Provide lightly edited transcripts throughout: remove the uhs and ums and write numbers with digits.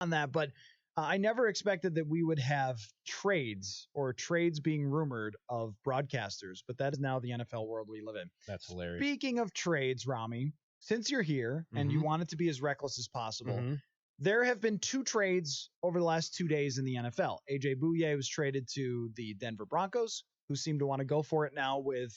on that, but I never expected that we would have trades or trades being rumored of broadcasters, but that is now the NFL world we live in. That's hilarious. Speaking of trades, Rami, since you're here and you want it to be as reckless as possible, there have been 2 trades over the last 2 days in the NFL. AJ Bouye was traded to the Denver Broncos, who seem to want to go for it now with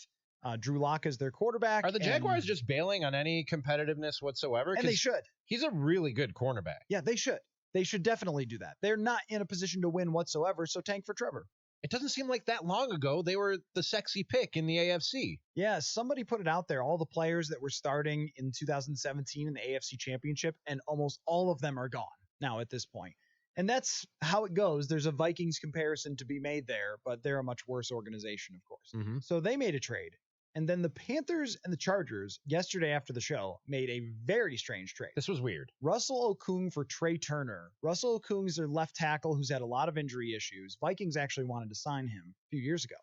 Drew Lock as their quarterback. Are the Jaguars just bailing on any competitiveness whatsoever? And they should. He's a really good cornerback. Yeah, they should. They should definitely do that. They're not in a position to win whatsoever, so tank for Trevor. It doesn't seem like that long ago they were the sexy pick in the AFC. Yeah, somebody put it out there. All the players that were starting in 2017 in the AFC Championship, and almost all of them are gone now at this point. And that's how it goes. There's a Vikings comparison to be made there, but they're a much worse organization, of course. So they made a trade. And then the Panthers and the Chargers, yesterday after the show, made a very strange trade. This was weird. Russell Okung for Trey Turner. Russell Okung is their left tackle who's had a lot of injury issues. Vikings actually wanted to sign him a few years ago.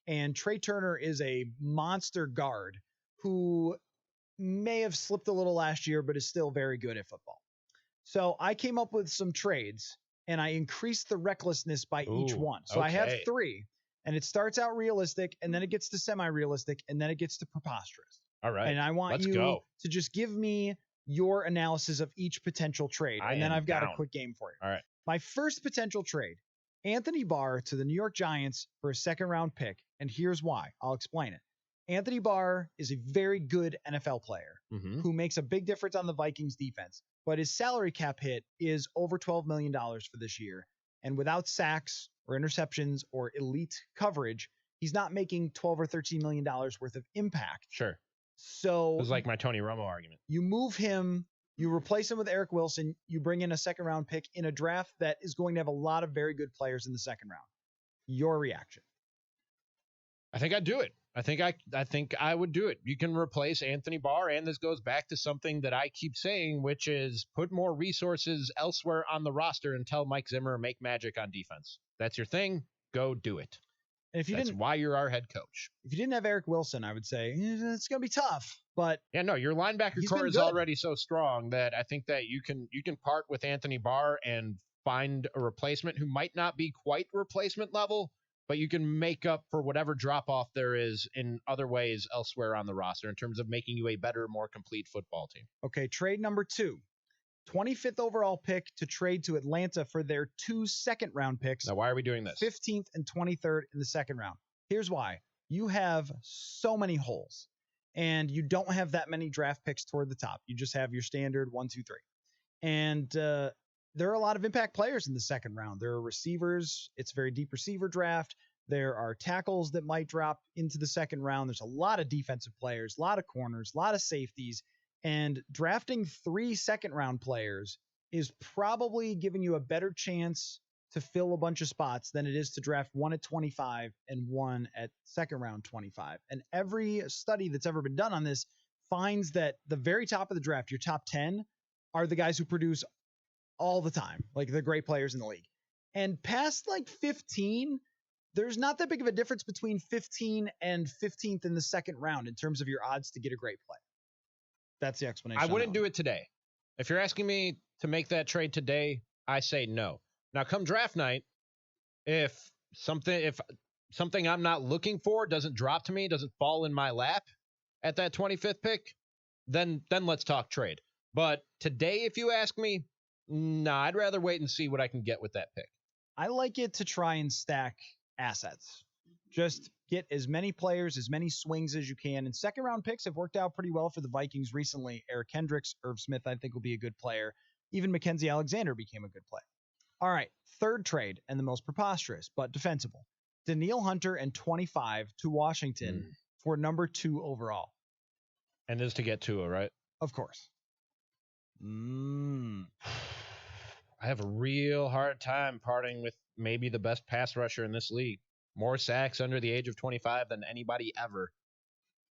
And Trey Turner is a monster guard who may have slipped a little last year, but is still very good at football. So I came up with some trades, and I increased the recklessness by each one. So I have 3. And it starts out realistic, and then it gets to semi-realistic, and then it gets to preposterous. All right. And I want you to just give me your analysis of each potential trade. And then I've got a quick game for you. All right. My first potential trade, Anthony Barr to the New York Giants for a second-round pick. And here's why. I'll explain it. Anthony Barr is a very good NFL player who makes a big difference on the Vikings defense. But his salary cap hit is over $12 million for this year. And without sacks or interceptions or elite coverage, he's not making $12 or $13 million worth of impact. Sure. So it was like my Tony Romo argument. You move him, you replace him with Eric Wilson, you bring in a second-round pick in a draft that is going to have a lot of very good players in the second round. Your reaction? I think I'd do it. I think I would do it. You can replace Anthony Barr, and this goes back to something that I keep saying, which is put more resources elsewhere on the roster and tell Mike Zimmer make magic on defense. That's your thing. Go do it. And if you That's why you're our head coach. If you didn't have Eric Wilson, I would say it's going to be tough. But yeah, no, your linebacker core is already so strong that I think that you can part with Anthony Barr and find a replacement who might not be quite replacement level, but you can make up for whatever drop-off there is in other ways elsewhere on the roster in terms of making you a better, more complete football team. Okay, trade number 2. 25th overall pick to trade to Atlanta for their 2 second-round picks. Now, why are we doing this? 15th and 23rd in the second round. Here's why. You have so many holes, and you don't have that many draft picks toward the top. You just have your standard 1, 2, 3. And there are a lot of impact players in the second round. There are receivers. It's a very deep receiver draft. There are tackles that might drop into the second round. There's a lot of defensive players, a lot of corners, a lot of safeties. And drafting 3 second-round players is probably giving you a better chance to fill a bunch of spots than it is to draft 1 at 25 and 1 at second-round 25. And every study that's ever been done on this finds that the very top of the draft, your top 10, are the guys who produce all the time, like the great players in the league. And past like 15, there's not that big of a difference between 15 and 15th in the second round in terms of your odds to get a great play. That's the explanation. I wouldn't do it today. If you're asking me to make that trade today, I say no. Now, come draft night, if something I'm not looking for doesn't drop to me, doesn't fall in my lap at that 25th pick, then let's talk trade. But today, if you ask me, nah, I'd rather wait and see what I can get with that pick. I like it to try and stack assets. Just get as many players, as many swings as you can. And second-round picks have worked out pretty well for the Vikings recently. Eric Kendricks, Irv Smith, I think, will be a good player. Even Mackenzie Alexander became a good player. All right, third trade, and the most preposterous, but defensible. Danielle Hunter and 25 to Washington for number 2 overall. And this to get Tua, right? Of course. I have a real hard time parting with maybe the best pass rusher in this league. More sacks under the age of 25 than anybody ever.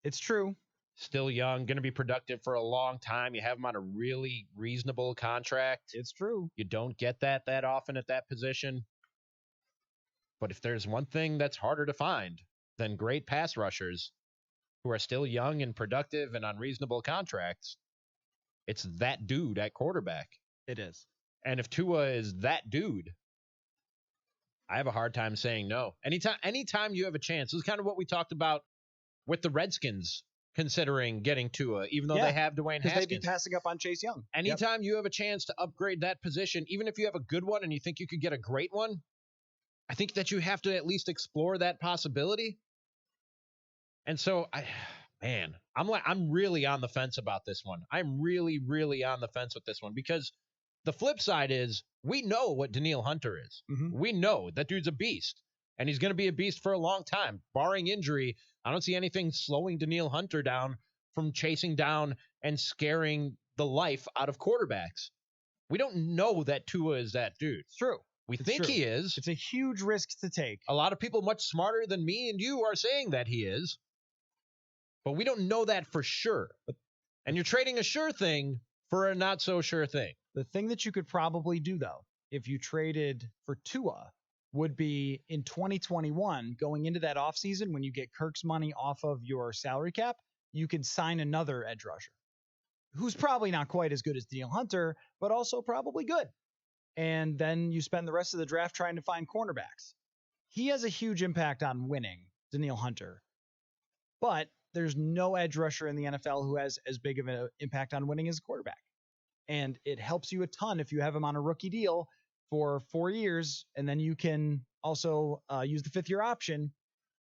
It's true. Still young, going to be productive for a long time. You have him on a really reasonable contract. It's true. You don't get that often at that position. But if there's one thing that's harder to find than great pass rushers who are still young and productive and on reasonable contracts, it's that dude at quarterback. It is. And if Tua is that dude, I have a hard time saying no. Anytime you have a chance, this is kind of what we talked about with the Redskins considering getting Tua, even though they have Dwayne Haskins. Because they'd be Haskins. passing up on Chase Young. Anytime you have a chance to upgrade that position, even if you have a good one and you think you could get a great one, I think that you have to at least explore that possibility. And so, I'm really on the fence about this one. I'm really, really on the fence with this one because the flip side is we know what Danielle Hunter is. Mm-hmm. We know that dude's a beast, and he's going to be a beast for a long time. Barring injury, I don't see anything slowing Danielle Hunter down from chasing down and scaring the life out of quarterbacks. We don't know that Tua is that dude. It's true. We think he is. It's a huge risk to take. A lot of people much smarter than me and you are saying that he is. But we don't know that for sure. And you're trading a sure thing for a not so sure thing. The thing that you could probably do, though, if you traded for Tua, would be in 2021, going into that offseason, when you get Kirk's money off of your salary cap, you could sign another edge rusher who's probably not quite as good as Danielle Hunter, but also probably good. And then you spend the rest of the draft trying to find cornerbacks. He has a huge impact on winning, Danielle Hunter. But there's no edge rusher in the NFL who has as big of an impact on winning as a quarterback. And it helps you a ton if you have him on a rookie deal for 4 years, and then you can also use the 5th-year option.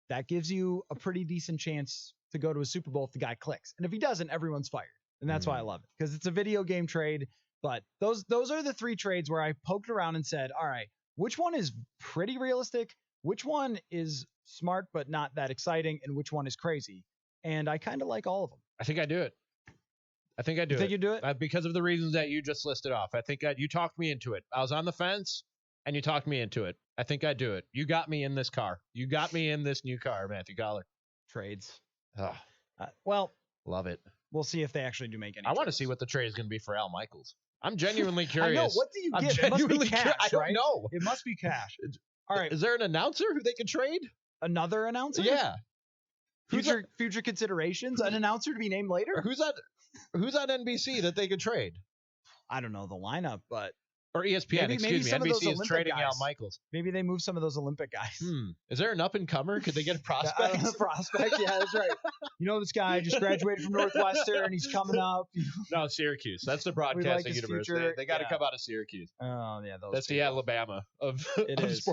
That gives you a pretty decent chance to go to a Super Bowl if the guy clicks. And if he doesn't, everyone's fired. And that's why I love it, because it's a video game trade. But those are the 3 trades where I poked around and said, all right, which one is pretty realistic? Which one is smart but not that exciting? And which one is crazy? And I kind of like all of them. I think I do it. I think I do You think you do it? because of the reasons that you just listed off. I think you talked me into it. I was on the fence, and you talked me into it. I think I do it. You got me in this car. You got me in this new car, Matthew Collar. Trades. Oh, Well, love it. We'll see if they actually do make any. I want to see what the trade is going to be for Al Michaels. I'm genuinely curious. I know. What do you get? It must be cash, I don't right? know. It must be cash. All right. Is there an announcer who they could trade? Another announcer? Yeah. Future considerations? An announcer to be named later? Or who's on NBC that they could trade? I don't know the lineup, but or ESPN. Maybe some NBC of is trading guys. Al Michaels. Maybe they move some of those Olympic guys. Is there an up and comer? Could they get a prospect? Prospect, yeah, that's right. You know, this guy just graduated from Northwestern. He's coming up. No, Syracuse. That's the broadcasting university. They got to come out of Syracuse. Oh yeah, that's the Alabama of sports.